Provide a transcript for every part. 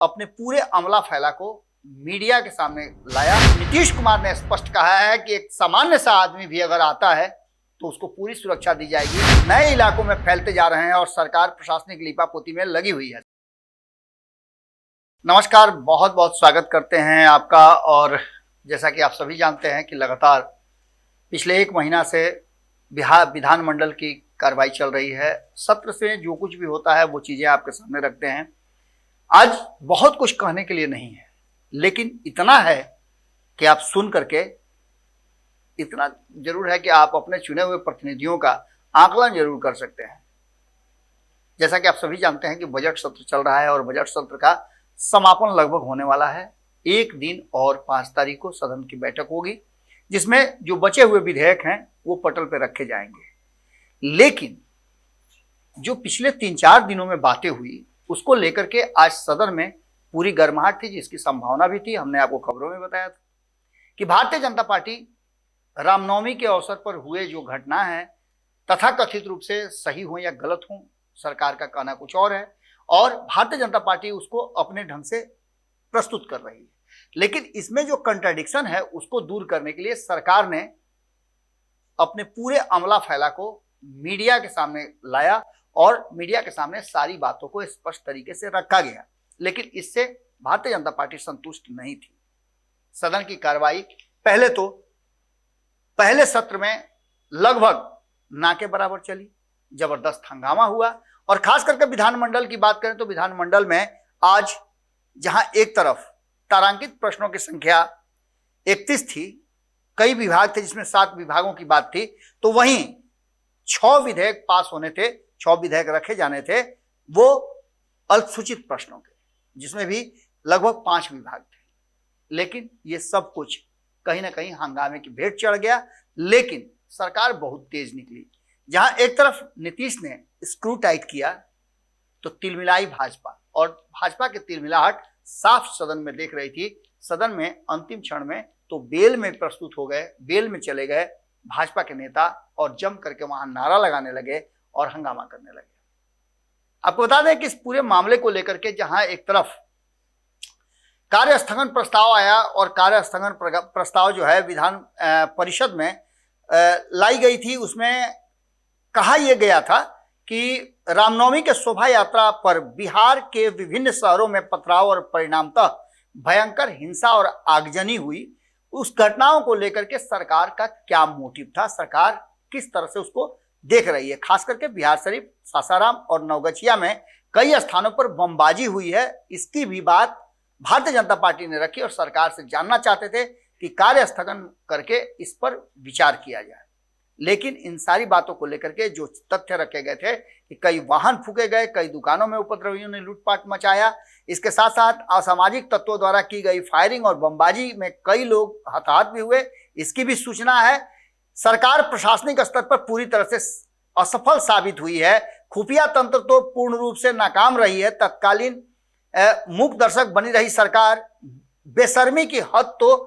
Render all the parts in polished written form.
अपने पूरे अमला फैला को मीडिया के सामने लाया। नीतीश कुमार ने स्पष्ट कहा है कि एक सामान्य सा आदमी भी अगर आता है तो उसको पूरी सुरक्षा दी जाएगी। नए इलाकों में फैलते जा रहे हैं और सरकार प्रशासनिक लीपापोती में लगी हुई है। नमस्कार, बहुत बहुत स्वागत करते हैं आपका। और जैसा कि आप सभी जानते हैं कि लगातार पिछले एक महीना से बिहार विधानमंडल की कार्रवाई चल रही है। सत्र से जो कुछ भी होता है वो चीजें आपके सामने रखते हैं। आज बहुत कुछ कहने के लिए नहीं है, लेकिन इतना है कि आप सुन करके इतना जरूर है कि आप अपने चुने हुए प्रतिनिधियों का आकलन जरूर कर सकते हैं। जैसा कि आप सभी जानते हैं कि बजट सत्र चल रहा है और बजट सत्र का समापन लगभग होने वाला है। एक दिन और 5 तारीख को सदन की बैठक होगी, जिसमें जो बचे हुए विधेयक हैं वो पटल पर रखे जाएंगे। लेकिन जो पिछले 3-4 दिनों में बातें हुई उसको लेकर के आज सदन में पूरी गर्माहट थी, जिसकी संभावना भी थी। हमने आपको खबरों में बताया था कि भारतीय जनता पार्टी रामनवमी के अवसर पर हुए जो घटना है, तथाकथित रूप से सही हो या गलत हो, सरकार का कहना कुछ और है और भारतीय जनता पार्टी उसको अपने ढंग से प्रस्तुत कर रही है। लेकिन इसमें जो कंट्राडिक्शन है उसको दूर करने के लिए सरकार ने अपने पूरे अमला फैला को मीडिया के सामने लाया और मीडिया के सामने सारी बातों को स्पष्ट तरीके से रखा गया। लेकिन इससे भारतीय जनता पार्टी संतुष्ट नहीं थी। सदन की कार्रवाई पहले सत्र में लगभग ना के बराबर चली, जबरदस्त हंगामा हुआ। और खास करके विधानमंडल की बात करें तो विधानमंडल में आज जहां एक तरफ तारांकित प्रश्नों की संख्या 31 थी, कई विभाग थे जिसमें 7 विभागों की बात थी, तो वहीं 6 विधेयक पास होने थे, 6 विधेयक रखे जाने थे, वो अल्पसूचित प्रश्नों के, जिसमें भी लगभग 5 विभाग थे। लेकिन ये सब कुछ कहीं ना कहीं हंगामे की भेंट चढ़ गया। लेकिन सरकार बहुत तेज निकली। जहां एक तरफ नीतीश ने स्क्रू टाइट किया तो तिलमिलाई भाजपा, और भाजपा के तिलमिलाहट साफ सदन में देख रही थी। सदन में अंतिम क्षण में तो बेल में प्रस्तुत हो गए, बेल में चले गए भाजपा के नेता और जम करके वहां नारा लगाने लगे और हंगामा करने लगे। आपको बता दें कि इस पूरे मामले को लेकर के जहां एक तरफ कार्य स्थगन प्रस्ताव आया और कार्य स्थगन प्रस्ताव जो है विधान परिषद में लाई गई थी, उसमें कहा यह गया था कि रामनवमी के शोभा यात्रा पर बिहार के विभिन्न शहरों में पथराव और परिणामतः भयंकर हिंसा और आगजनी हुई। उस घटनाओं को लेकर के सरकार का क्या मोटिव था, सरकार किस तरह से उसको देख रही है। खास करके बिहार शरीफ, सासाराम और नवगछिया में कई स्थानों पर बमबाजी हुई है, इसकी भी बात भारतीय जनता पार्टी ने रखी और सरकार से जानना चाहते थे कि कार्य स्थगन करके इस पर विचार किया जाए। लेकिन इन सारी बातों को लेकर के जो तथ्य रखे गए थे कि कई वाहन फूके गए, कई दुकानों में उपद्रवियों ने लूटपाट मचाया, इसके साथ साथ असामाजिक तत्वों द्वारा की गई फायरिंग और बमबाजी में कई लोग हताहत भी हुए, इसकी भी सूचना है। सरकार प्रशासनिक स्तर पर पूरी तरह से असफल साबित हुई है। खुफिया तंत्र तो पूर्ण रूप से नाकाम रही है। तत्कालीन मूक दर्शक बनी रही सरकार। बेशर्मी की हद तो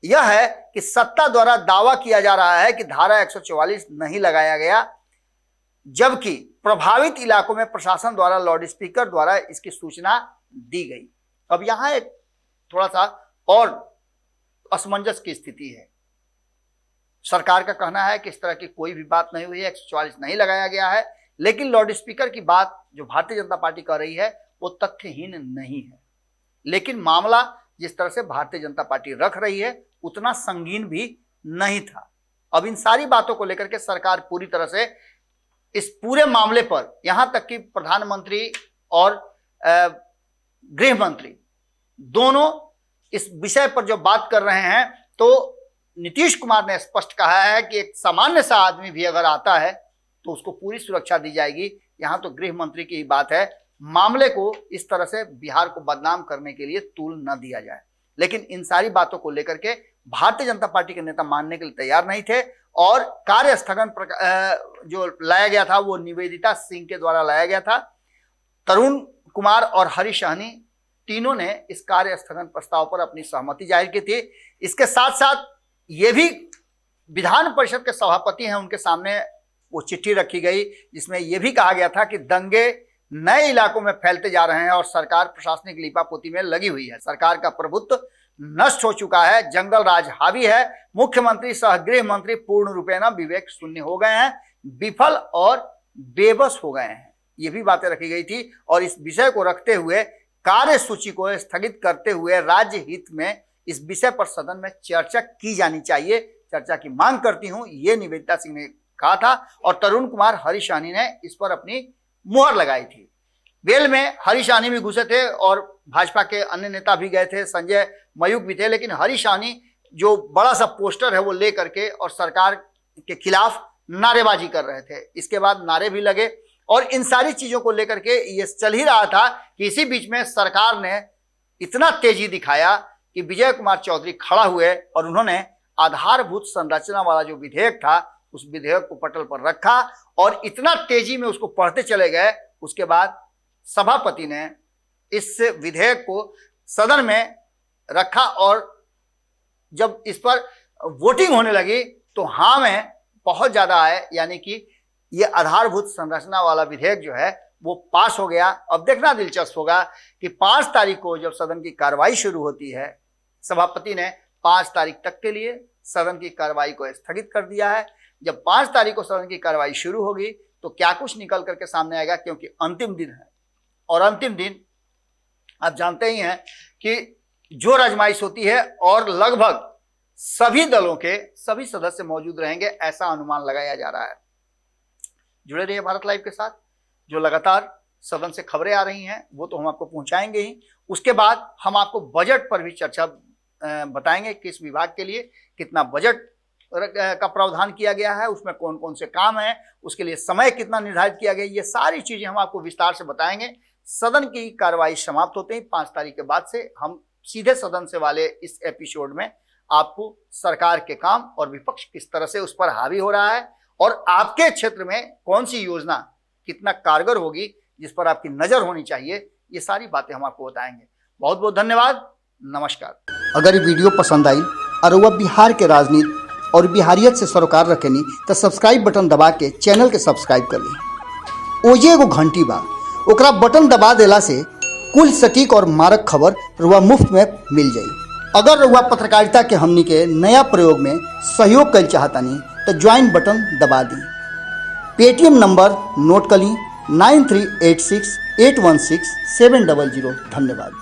यह है कि सत्ता द्वारा दावा किया जा रहा है कि धारा 144 नहीं लगाया गया, जबकि प्रभावित इलाकों में प्रशासन द्वारा लाउड स्पीकर द्वारा इसकी सूचना दी गई। अब यहां एक थोड़ा सा और असमंजस की स्थिति है। सरकार का कहना है कि इस तरह की कोई भी बात नहीं हुई है, 144 नहीं लगाया गया है, लेकिन लाउड स्पीकर की बात जो भारतीय जनता पार्टी कर रही है वो तथ्यहीन नहीं है। लेकिन मामला जिस तरह से भारतीय जनता पार्टी रख रही है उतना संगीन भी नहीं था। अब इन सारी बातों को लेकर के सरकार पूरी तरह से इस पूरे मामले पर, यहां तक कि प्रधानमंत्री और गृह मंत्री दोनों इस विषय पर जो बात कर रहे हैं, तो नीतीश कुमार ने स्पष्ट कहा है कि एक सामान्य सा आदमी भी अगर आता है तो उसको पूरी सुरक्षा दी जाएगी। यहां तो गृह मंत्री की ही बात है। मामले को इस तरह से बिहार को बदनाम करने के लिए तूल न दिया जाए। लेकिन इन सारी बातों को लेकर के भारतीय जनता पार्टी के नेता मानने के लिए तैयार नहीं थे और कार्य स्थगन जो लाया गया था वो निवेदिता सिंह के द्वारा लाया गया था। तरुण कुमार और हरीश सहनी तीनों ने इस कार्य स्थगन प्रस्ताव पर अपनी सहमति जाहिर की थी। इसके साथ साथ ये भी विधान परिषद के सभापति हैं, उनके सामने वो चिट्ठी रखी गई जिसमें यह भी कहा गया था कि दंगे नए इलाकों में फैलते जा रहे हैं और सरकार प्रशासनिक लीपापोती में लगी हुई है। सरकार का प्रभुत्व नष्ट हो चुका है, जंगल राज हावी है, मुख्यमंत्री सह गृह मंत्री पूर्ण रूपेण विवेक शून्य हो गए हैं, विफल और बेबस हो गए हैं। ये भी बातें रखी गई थी और इस विषय को रखते हुए कार्यसूची को स्थगित करते हुए राज्य हित में इस विषय पर सदन में चर्चा की जानी चाहिए, चर्चा की मांग करती हूं, ये निवेदिता सिंह ने कहा था और तरुण कुमार हरीश-आनी ने इस पर अपनी मुहर लगाई थी। वेल में हरीश-आनी भी घुसे थे और भाजपा के अन्य नेता भी गए थे, संजय मयूख भी थे, लेकिन हरीश-आनी जो बड़ा सा पोस्टर है वो ले करके और सरकार के खिलाफ नारेबाजी कर रहे थे। इसके बाद नारे भी लगे और इन सारी चीजों को लेकर के ये चल ही रहा था कि इसी बीच में सरकार ने इतना तेजी दिखाया कि विजय कुमार चौधरी खड़ा हुए और उन्होंने आधारभूत संरचना वाला जो विधेयक था उस विधेयक को पटल पर रखा और इतना तेजी में उसको पढ़ते चले गए। उसके बाद सभापति ने इस विधेयक को सदन में रखा और जब इस पर वोटिंग होने लगी तो हाँ में बहुत ज्यादा आए, यानी कि ये आधारभूत संरचना वाला विधेयक जो है वो पास हो गया। अब देखना दिलचस्प होगा कि 5 तारीख को जब सदन की कार्रवाई शुरू होती है, सभापति ने 5 तारीख तक के लिए सदन की कार्रवाई को स्थगित कर दिया है। जब 5 तारीख को सदन की कार्रवाई शुरू होगी तो क्या कुछ निकल करके सामने आएगा, क्योंकि अंतिम दिन है और अंतिम दिन आप जानते ही हैं कि जो आजमाइश होती है और लगभग सभी दलों के सभी सदस्य मौजूद रहेंगे, ऐसा अनुमान लगाया जा रहा है। जुड़े रहिए भारत लाइव के साथ, जो लगातार सदन से खबरें आ रही हैं वो तो हम आपको पहुंचाएंगे ही। उसके बाद हम आपको बजट पर भी चर्चा बताएंगे, किस विभाग के लिए कितना बजट का प्रावधान किया गया है, उसमें कौन कौन से काम हैं, उसके लिए समय कितना निर्धारित किया गया, ये सारी चीजें हम आपको विस्तार से बताएंगे। सदन की कार्रवाई समाप्त होते ही 5 तारीख के बाद से हम सीधे सदन से वाले इस एपिसोड में आपको सरकार के काम और विपक्ष किस तरह से उस पर हावी हो रहा है और आपके क्षेत्र में कौन सी योजना कितना कारगर होगी जिस पर आपकी नजर होनी चाहिए, ये सारी बातें हम आपको बताएंगे। बहुत बहुत धन्यवाद, नमस्कार। अगर ये वीडियो पसंद आई और वह बिहार के राजनीति और बिहारियत से सरोकार रखेनी तो सब्सक्राइब बटन दबा के चैनल के सब्सक्राइब कर ली। ओजे एगो घंटी बा, ओकरा बटन दबा देला से कुल सटीक और मारक खबर रुआ मुफ्त में मिल जाई। अगर रुआ पत्रकारिता के हमनी के नया प्रयोग में सहयोग कर चाहतानी तो ज्वाइन बटन दबा दी। पेटीएम नंबर नोट कर ली 9386816700। धन्यवाद।